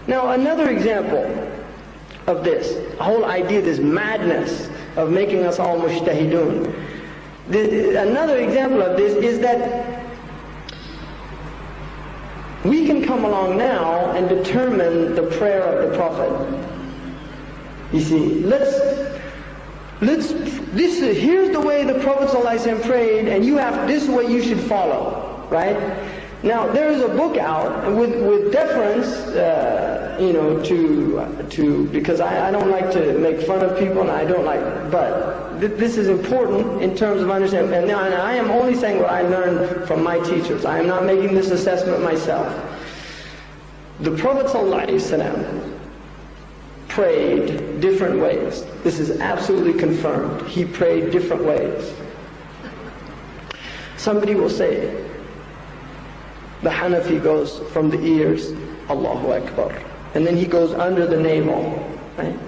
Now another example of this whole idea, this madness of making us all mujtahidun. Another example of this is that we can come along now and determine the prayer of the Prophet. You see, here's the way the Prophet ﷺ prayed, and this is what you should follow, right? Now there is a book out with deference, because I don't like to make fun of people, and I don't like, but this is important in terms of understanding. And now I am only saying what I learned from my teachers. I am not making this assessment myself. The Prophet ﷺ prayed different ways. This is absolutely confirmed. He prayed different ways. Somebody will say, the Hanafi goes from the ears, Allahu Akbar, and then he goes under the navel, right?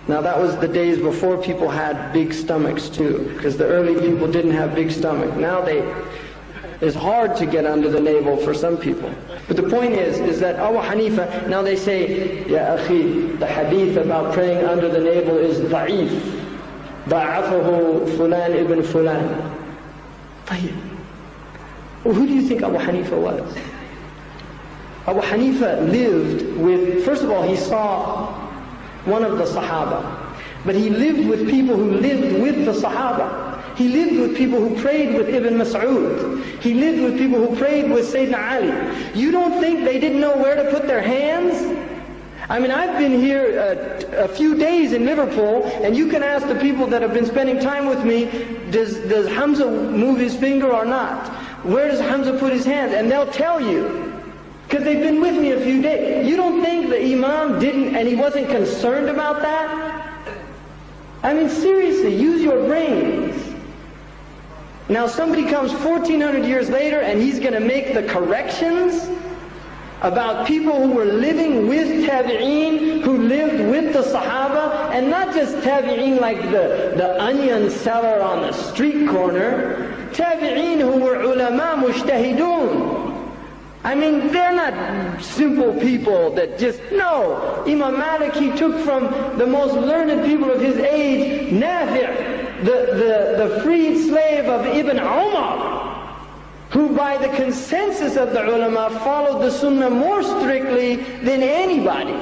Now that was the days before people had big stomachs too, because the early people didn't have big stomach. Now it's hard to get under the navel for some people. But the point is that Abu Hanifa, now they say, Ya akhi, the hadith about praying under the navel is da'if. Da'afahu fulan ibn fulan. Well, who do you think Abu Hanifa was? Abu Hanifa lived with, first of all, he saw one of the Sahaba. But he lived with people who lived with the Sahaba. He lived with people who prayed with Ibn Mas'ud. He lived with people who prayed with Sayyidina Ali. You don't think they didn't know where to put their hands? I mean, I've been here a few days in Liverpool, and you can ask the people that have been spending time with me, does Hamza move his finger or not? Where does Hamza put his hands? And they'll tell you, because they've been with me a few days. You don't think the Imam didn't, and he wasn't concerned about that? I mean, seriously, use your brains. Now somebody comes 1400 years later and he's going to make the corrections about people who were living with tabi'een, who lived with the Sahaba, and not just tabi'een like the onion seller on the street corner, tabi'een who were ulama mujtahidun. I mean, they're not simple people that just, no. Imam Malik, he took from the most learned people of his age, Nafi', the freed slave of Ibn Umar, who by the consensus of the ulama followed the sunnah more strictly than anybody.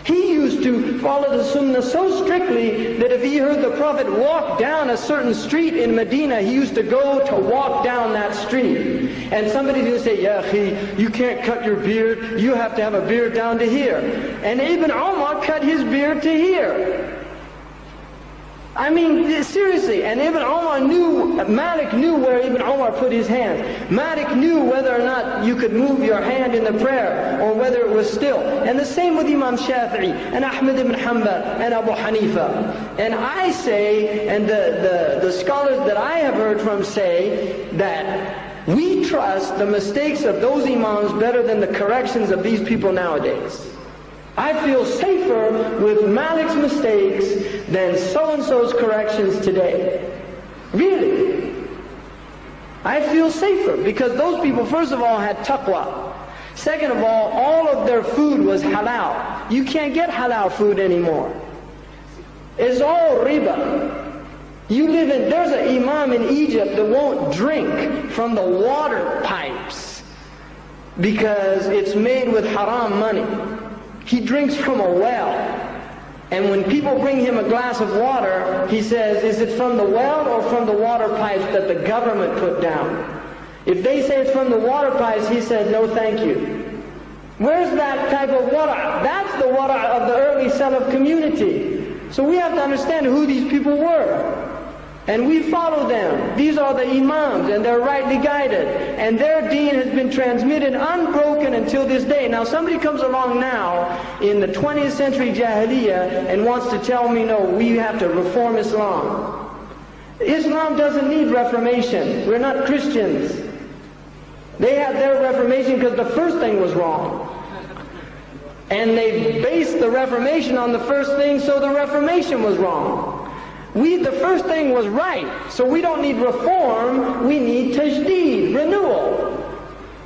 He used to follow the sunnah so strictly that if he heard the Prophet walk down a certain street in Medina, he used to go to walk down that street. And somebody would say, Ya akhi, you can't cut your beard, you have to have a beard down to here. And Ibn Umar cut his beard to here. I mean, seriously, and Ibn Umar knew, Malik knew where Ibn Umar put his hands. Malik knew whether or not you could move your hand in the prayer, or whether it was still. And the same with Imam Shafi'i, and Ahmad ibn Hanbal, and Abu Hanifa. And I say, and the scholars that I have heard from say, that we trust the mistakes of those Imams better than the corrections of these people nowadays. I feel safer with Malik's mistakes than so-and-so's corrections today. Really. I feel safer because those people, first of all, had taqwa. Second of all of their food was halal. You can't get halal food anymore. It's all riba. There's an imam in Egypt that won't drink from the water pipes because it's made with haram money. He drinks from a well. And when people bring him a glass of water, he says, is it from the well or from the water pipes that the government put down? If they say it's from the water pipes, he says, no thank you. Where's that type of wara'? That's the wara' of the early Salaf community. So we have to understand who these people were. And we follow them. These are the Imams, and they're rightly guided. And their deen has been transmitted unbroken until this day. Now somebody comes along now in the 20th century Jahiliyyah and wants to tell me, no, we have to reform Islam. Islam doesn't need reformation. We're not Christians. They had their reformation because the first thing was wrong. And they based the reformation on the first thing, so the reformation was wrong. The first thing was right, so we don't need reform, we need tajdeed, renewal.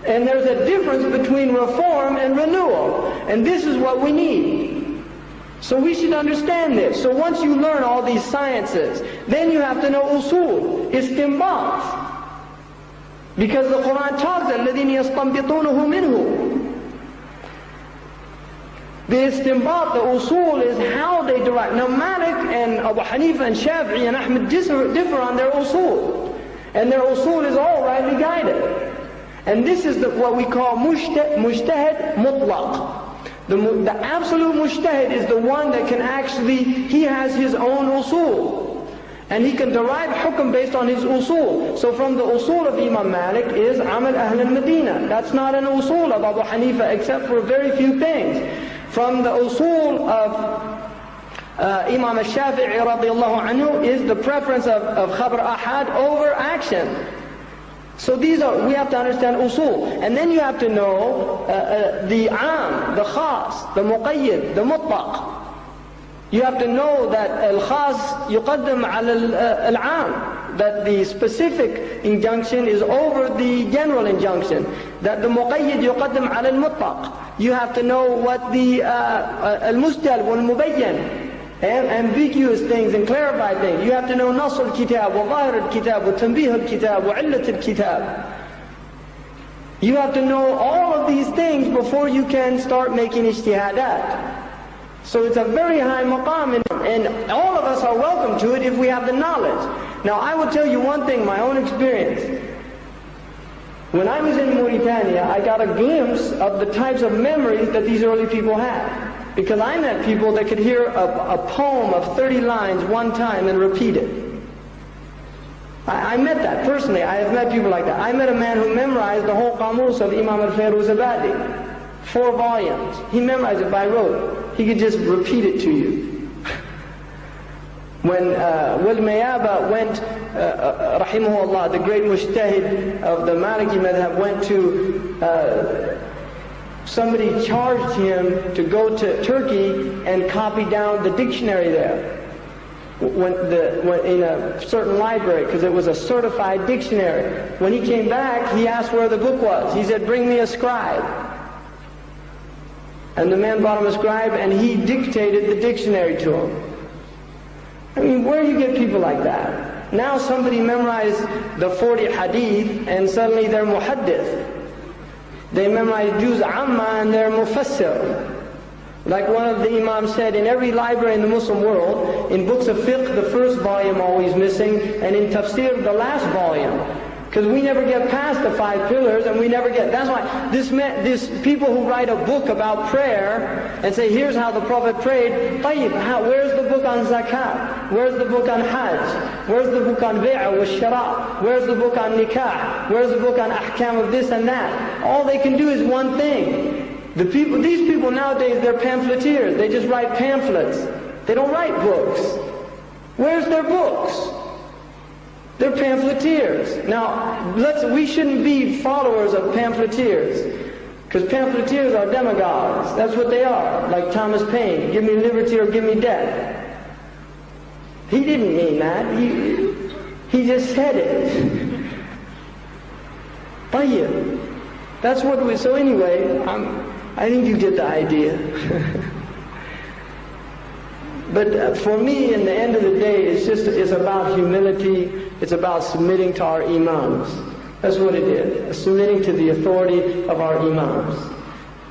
And there's a difference between reform reform and renewal. And this is what we need. So we should understand this. So once you learn all these sciences, then you have to know usul, istinbat. Because the Quran talks, الَّذِينَ يَسْتَنْبِطُونَهُ مِنْهُ. The istinbat, the usul, is how they derive. Now Malik and Abu Hanifa and Shafi'i and Ahmed differ on their usul. And their usul is all rightly guided. And this is what we call mujtahid mutlaq. The absolute mujtahid is the one that can actually, he has his own usul. And he can derive hukm based on his usul. So from the usul of Imam Malik is Amal Ahl al-Madinah. That's not an usul of Abu Hanifa except for very few things. From the usul of Imam al-Shafi'i radiallahu anhu is the preference of khabar ahad over action. So these are, we have to understand usul. And then you have to know the am, the khas, the muqayyid, the mutlaq. You have to know that al-khas yuqaddam ala al-am, that the specific injunction is over the general injunction, that the muqayyid yuqaddam ala al-mutlaq. You have to know what the al-mustal wal-mubayyan, ambiguous things and clarified things. You have to know nas al-kitab, wa zahir al-kitab, wa tanbih al-kitab, wa illat al-kitab. You have to know all of these things before you can start making ijtihadat. So it's a very high maqam, and all of us are welcome to it if we have the knowledge. Now I will tell you one thing, my own experience. When I was in Mauritania, I got a glimpse of the types of memories that these early people had. Because I met people that could hear a poem of 30 lines one time and repeat it. I met that personally. I have met people like that. I met a man who memorized the whole Qamus of Imam al-Fairuzabadi. 4 volumes. He memorized it by rote. He could just repeat it to you. When Wal Mayaba went, rahimahullah, the great mujtahid of the Maliki Madhab, went to, somebody charged him to go to Turkey and copy down the dictionary there. When in a certain library, because it was a certified dictionary. When he came back, he asked where the book was. He said, "Bring me a scribe." And the man brought him a scribe, and he dictated the dictionary to him. I mean, where do you get people like that? Now somebody memorized the 40 hadith, and suddenly they're muhaddith. They memorize juz amma, and they're mufassir. Like one of the Imams said, in every library in the Muslim world, in books of fiqh, the first volume always missing, and in tafsir, the last volume. Because we never get past the 5 pillars, and we never get, that's why this people who write a book about prayer, and say, here's how the Prophet prayed, where's the book on zakat? Where's the book on hajj? Where's the book on bay'ah wa shara? Where's the book on nikah? Where's the book on ahkam of this and that? All they can do is one thing. These people nowadays, they're pamphleteers. They just write pamphlets. They don't write books. Where's their books? They're pamphleteers. Now, we shouldn't be followers of pamphleteers, because pamphleteers are demagogues. That's what they are. Like Thomas Paine, give me liberty or give me death. He didn't mean that. He just said it. That's what we. So anyway, I think you get the idea. But for me, in the end of the day, it's about humility. It's about submitting to our Imams. That's what it is. Submitting to the authority of our Imams.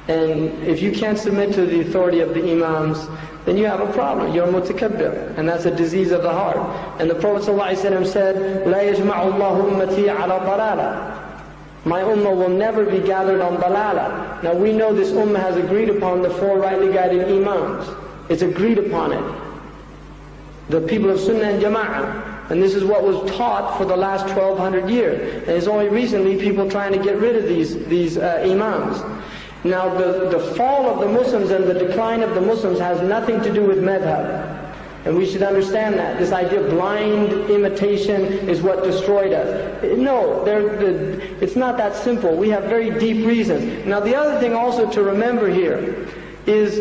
And if you can't submit to the authority of the Imams, then you have a problem. You're mutakabbir. And that's a disease of the heart. And the Prophet ﷺ said, "La yajma'u Allahu ummati ala dalala." My ummah will never be gathered on dalala. Now we know this ummah has agreed upon the 4 rightly guided Imams. It's agreed upon it. The people of Sunnah and Jama'ah. And this is what was taught for the last 1200 years. And it's only recently people trying to get rid of these Imams. Now the fall of the Muslims and the decline of the Muslims has nothing to do with madhab. And we should understand that. This idea of blind imitation is what destroyed us. No, it's not that simple. We have very deep reasons. Now the other thing also to remember here is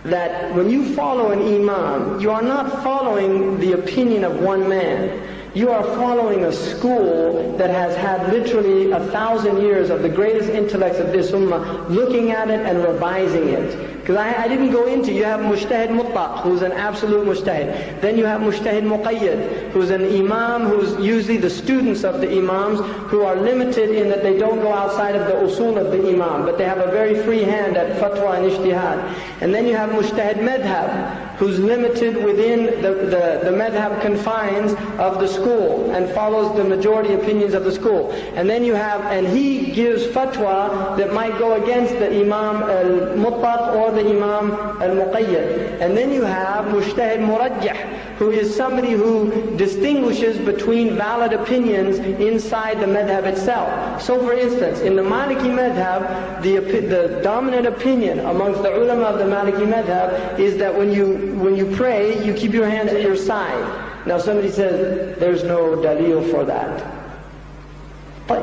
that when you follow an imam, you are not following the opinion of one man. You are following a school that has had literally 1,000 years of the greatest intellects of this ummah looking at it and revising it. Because I didn't go into, you have Mujtahid Mutlaq, who's an absolute Mujtahid. Then you have Mujtahid Muqayyad, who's an Imam, who's usually the students of the Imams, who are limited in that they don't go outside of the usul of the Imam, but they have a very free hand at fatwa and ijtihad. And then you have Mujtahid Madhab, who's limited within the madhab confines of the school and follows the majority opinions of the school. And then you have, and he gives fatwa that might go against the Imam al-Mutlaq or the Imam al-Muqayyad. And then you have Mujtahid Murajjah, who is somebody who distinguishes between valid opinions inside the madhab itself. So for instance, in the Maliki madhab, the dominant opinion amongst the ulama of the Maliki madhab is that when you pray, you keep your hands at your side. Now somebody says, there's no dalil for that. But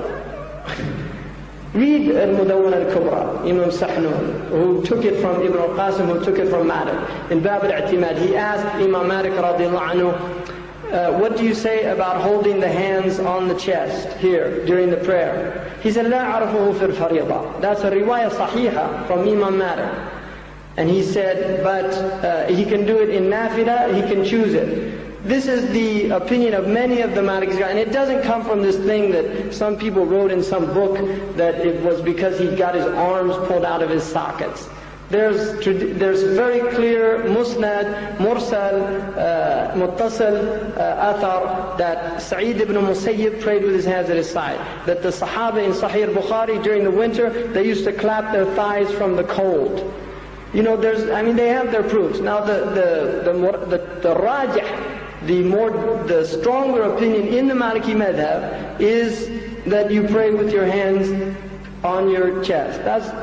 read Al-Mudawwana Al-Kubra, Imam Sahnun, who took it from Ibn al-Qasim, who took it from Malik. In Bab al-I'timad, he asked Imam Malik radiallahu anhu, what do you say about holding the hands on the chest here during the prayer? He said, لا أعرفه في الفريضة. That's a riwayah sahiha from Imam Malik. And he said, but he can do it in nafila, he can choose it. This is the opinion of many of the Malikis, and it doesn't come from this thing that some people wrote in some book that it was because he got his arms pulled out of his sockets. There's very clear musnad, mursal, muttasil, athar that Sa'id ibn Musayyib prayed with his hands at his side. That the Sahaba in Sahih Bukhari during the winter, they used to clap their thighs from the cold. You know, they have their proofs. Now the rajih, the stronger opinion in the Maliki madhab is that you pray with your hands on your chest.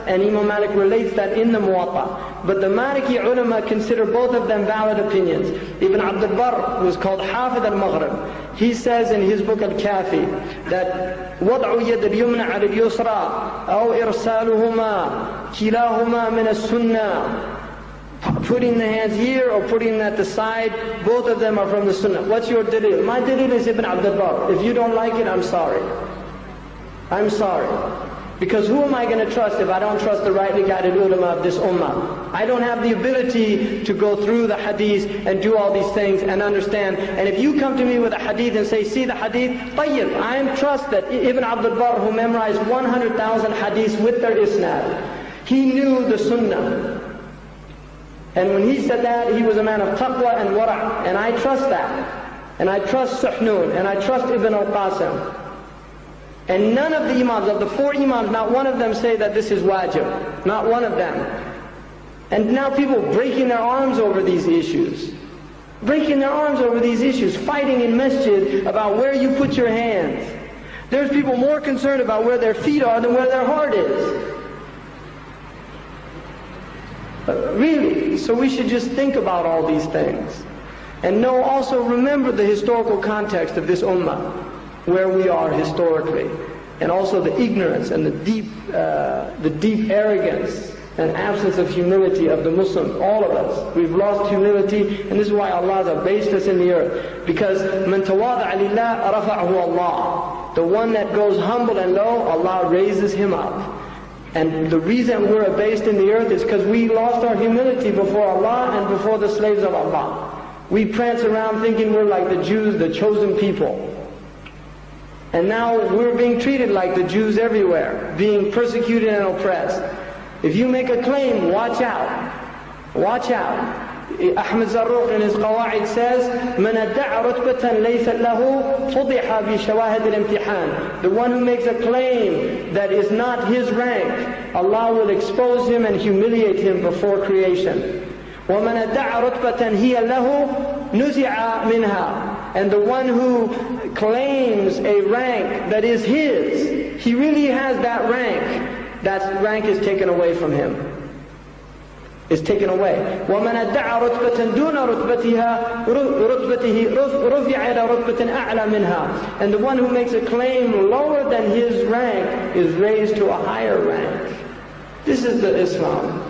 And Imam Malik relates that in the Muwatta. But the Maliki ulama consider both of them valid opinions. Ibn Abd al-Barr, who is called Hafid al-Maghrib, he says in his book Al-Kafi that وَضْعُ يَدَ الْيُمْنَ عَلى الْيُسْرَى أَوْ إِرْسَالُهُمَا كِلَاهُمَا مِنَ السُنَّةِ. Putting the hands here or putting them at the side, both of them are from the Sunnah. What's your dalil? My dalil is Ibn Abd al-Barr. If you don't like it, I'm sorry. I'm sorry. Because who am I going to trust if I don't trust the rightly guided ulama of this ummah? I don't have the ability to go through the hadith and do all these things and understand. And if you come to me with a hadith and say, see the hadith, tayyib, I trust that Ibn Abd al-Barr, who memorized 100,000 hadiths with their isnad, he knew the sunnah. And when he said that, he was a man of taqwa and wara'. And I trust that. And I trust Sahnun. And I trust Ibn al-Qasim. And none of the Imams, of the 4 Imams, not one of them say that this is wajib. Not one of them. And now people breaking their arms over these issues. Breaking their arms over these issues. Fighting in masjid about where you put your hands. There's people more concerned about where their feet are than where their heart is. Really. So we should just think about all these things. And also remember the historical context of this ummah, where we are historically, and also the ignorance and the deep arrogance and absence of humility of the Muslims, all of us. We've lost humility, and this is why Allah has abased us in the earth. Because مَنْ تَوَاضَعَ لِلَّهِ رَفَعَهُ اللَّهِ. The one that goes humble and low, Allah raises him up. And the reason we're abased in the earth is because we lost our humility before Allah and before the slaves of Allah. We prance around thinking we're like the Jews, the chosen people. And now we're being treated like the Jews everywhere, being persecuted and oppressed. If you make a claim, watch out. Watch out. Ahmed Zarruq in his Qawa'id says, مَنْ أَدَّعَ رُتْبَةً لَيْسَ لَهُ فُضِحَ بِشَوَاهِدِ الْإِمْتِحَانِ. The one who makes a claim that is not his rank, Allah will expose him and humiliate him before creation. وَمَنْ أَدَّعَ رُتْبَةً هِيَ لَهُ نُزِعَ مِنْهَا. And the one who claims a rank that is his, he really has that rank is taken away from him. Is taken away. وَمَنْ أَدَّعَ رُتْبَةً دُونَ رُتْبَتِهِ رُفِعَ إِلَى رُتْبَةٍ أَعْلَى مِنْهَا. And the one who makes a claim lower than his rank is raised to a higher rank. This is the Islam.